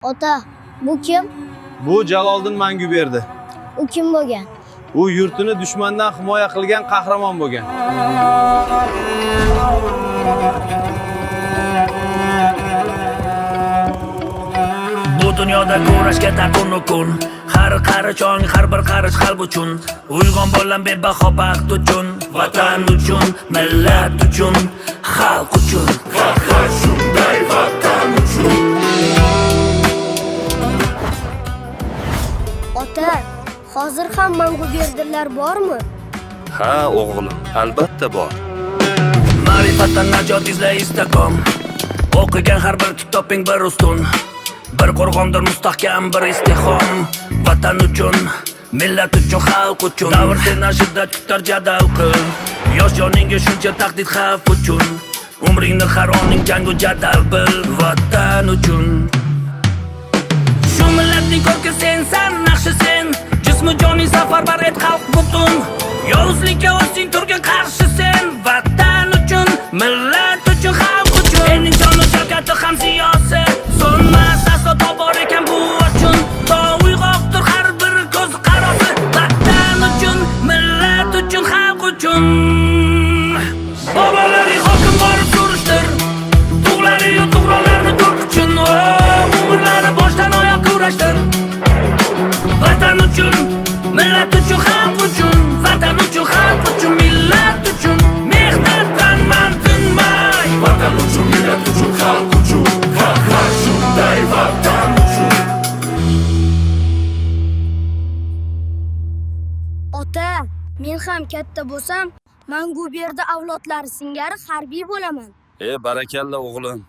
Ota, bu kim? Bu Jaloliddin Manguberdi. U kim bo'lgan? U yurtini dushmandan himoya qilgan qahramon bo'lgan. Bu dunyoda kurashga taqunu kun. Har qarichong, har bir qarish qalb uchun. Uyg'on bo'lan bebaho baxt uchun, vatan uchun, millat uchun, xalq uchun. Faqat shunday vatan uchun. Ota, hozir ham Manguberdilar bormi? Ha o'g'lim, albatta bor. Ma'rifatdan najot izla istiqom. O'qigan har bir kitobing bir ustun. Bir qo'rg'ondir mustahkam, bir istihom. Vatan uchun, millat uchun, xalq uchun. Davr seni shiddat kutar jadal qil. Yosh joningga shuncha tahdid xavf uchun. Umringni har oning jangu jadal bil. Vatan uchun. Shu millatning ko'rki sensan, naqshi sen. Jismi joning safarbar et xalq butun. Yolg'izlikka o'zing turgan qarshi sen. Vatan uchun, millat uchun, xalq uchun. Ening joni shavkati ham siyosat. So'nmas aslo tobor ekan bu uchun. To uyg'oqdir har bir ko'z qarosi. Vatan uchun, millat uchun, xalq uchun. Bobolari hokim borib surishtir. Tug'lari yu tug'ronlarni ko'rib uchun. Umrlari boshdan oyoq kurashdir. Vatan uchun, millat uchun, xalq uchun. Vatan uchun, xalq uchun, millat uchun. Mehnatdan man tinmay. Vatan uchun, millat uchun, xalq uchun. Faqat shunday vatan uchun. Ota, men ham katta bo'lsam, Manguberdi avlodlari singari harbiy bo'laman. Barakalla o'g'lim.